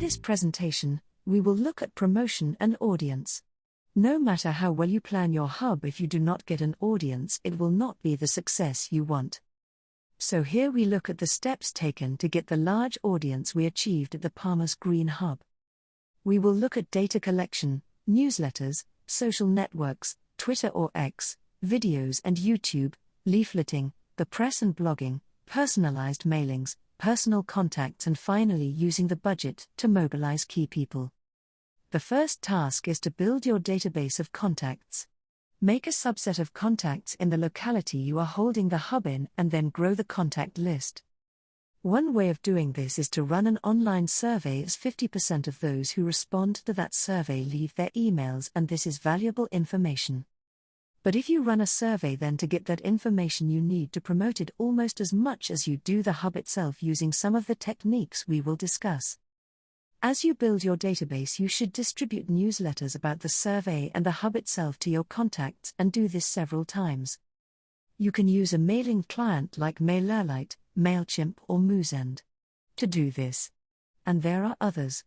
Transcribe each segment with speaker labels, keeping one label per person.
Speaker 1: this presentation, we will look at promotion and audience. No matter how well you plan your hub, if you do not get an audience, it will not be the success you want. So here we look at the steps taken to get the large audience we achieved at the Palmers Green Hub. We will look at data collection, newsletters, social networks, Twitter or X, videos and YouTube, leafleting, the press and blogging, personalized mailings, personal contacts, and finally using the budget to mobilize key people. The first task is to build your database of contacts. Make a subset of contacts in the locality you are holding the hub in and then grow the contact list. One way of doing this is to run an online survey, as 50% of those who respond to that survey leave their emails, and this is valuable information. But if you run a survey then to get that information, you need to promote it almost as much as you do the hub itself, using some of the techniques we will discuss. As you build your database, you should distribute newsletters about the survey and the hub itself to your contacts, and do this several times. You can use a mailing client like MailerLite, MailChimp or Moozend to do this. And there are others.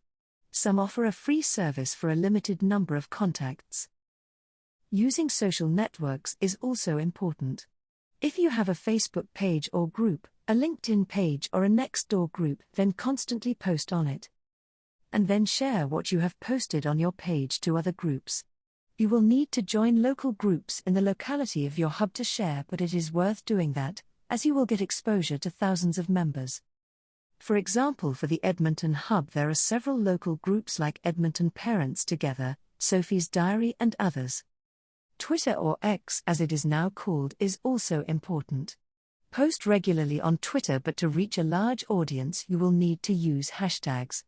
Speaker 1: Some offer a free service for a limited number of contacts. Using social networks is also important. If you have a Facebook page or group, a LinkedIn page or a Nextdoor group, then constantly post on it. And then share what you have posted on your page to other groups. You will need to join local groups in the locality of your hub to share, but it is worth doing that, as you will get exposure to thousands of members. For example, for the Edmonton hub there are several local groups like Edmonton Parents Together, Sophie's Diary and others. Twitter, or X as it is now called, is also important. Post regularly on Twitter, but to reach a large audience you will need to use hashtags.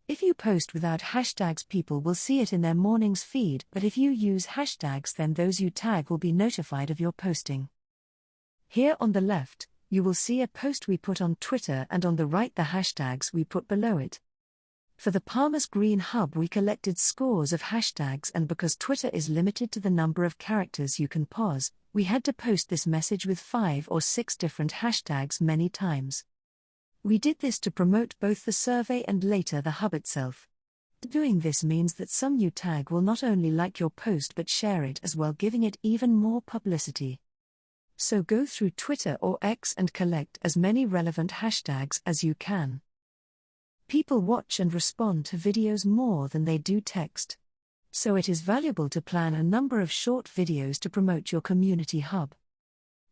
Speaker 1: If you post without hashtags, people will see it in their morning's feed, but if you use hashtags, then those you tag will be notified of your posting. Here on the left, you will see a post we put on Twitter, and on the right the hashtags we put below it. For the Palmers Green Hub we collected scores of hashtags, and because Twitter is limited to the number of characters you can pause, we had to post this message with 5 or 6 different hashtags many times. We did this to promote both the survey and later the hub itself. Doing this means that some you tag will not only like your post but share it as well, giving it even more publicity. So go through Twitter or X and collect as many relevant hashtags as you can. People watch and respond to videos more than they do text. So it is valuable to plan a number of short videos to promote your community hub.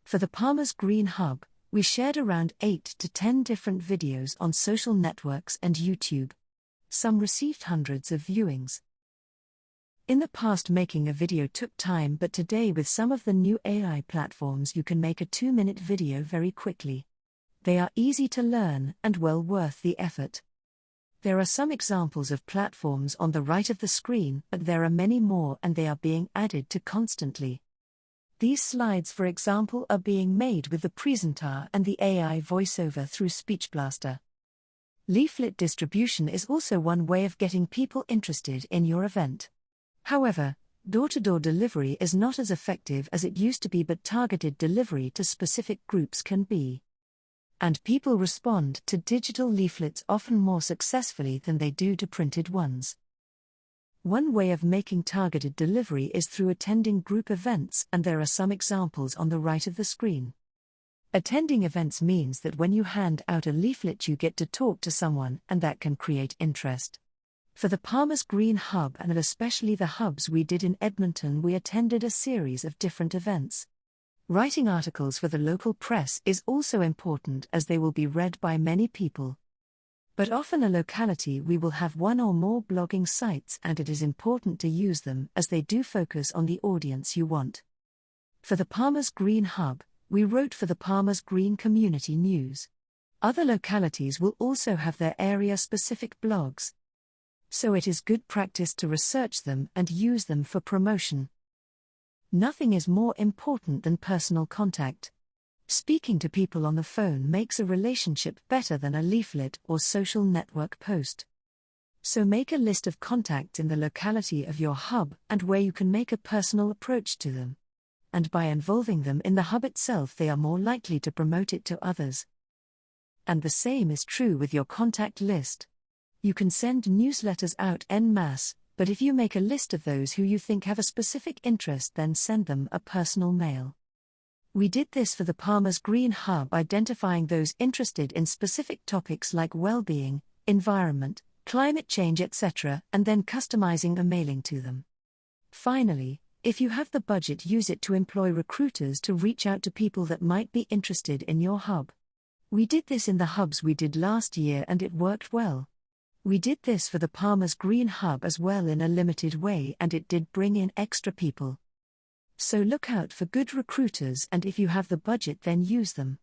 Speaker 1: For the Palmers Green Hub, we shared around 8 to 10 different videos on social networks and YouTube. Some received hundreds of viewings. In the past, making a video took time, but today with some of the new AI platforms you can make a 2-minute video very quickly. They are easy to learn and well worth the effort. There are some examples of platforms on the right of the screen, but there are many more and they are being added to constantly. These slides, for example, are being made with the Presentar and the AI voiceover through SpeechBlaster. Leaflet distribution is also one way of getting people interested in your event. However, door-to-door delivery is not as effective as it used to be, but targeted delivery to specific groups can be. And people respond to digital leaflets often more successfully than they do to printed ones. One way of making targeted delivery is through attending group events, and there are some examples on the right of the screen. Attending events means that when you hand out a leaflet you get to talk to someone, and that can create interest. For the Palmers Green Hub, and especially the hubs we did in Edmonton, we attended a series of different events. Writing articles for the local press is also important, as they will be read by many people. But often a locality we will have one or more blogging sites, and it is important to use them as they do focus on the audience you want. For the Palmers Green Hub, we wrote for the Palmers Green Community News. Other localities will also have their area-specific blogs. So it is good practice to research them and use them for promotion. Nothing is more important than personal contact. Speaking to people on the phone makes a relationship better than a leaflet or social network post. So make a list of contacts in the locality of your hub and where you can make a personal approach to them. And by involving them in the hub itself, they are more likely to promote it to others. And the same is true with your contact list. You can send newsletters out en masse, but if you make a list of those who you think have a specific interest, then send them a personal mail. We did this for the Palmer's Green Hub, identifying those interested in specific topics like well-being, environment, climate change, etc., and then customizing a mailing to them. Finally, if you have the budget, use it to employ recruiters to reach out to people that might be interested in your hub. We did this in the hubs we did last year and it worked well. We did this for the Palmer's Green Hub as well in a limited way, and it did bring in extra people. So look out for good recruiters, and if you have the budget, then use them.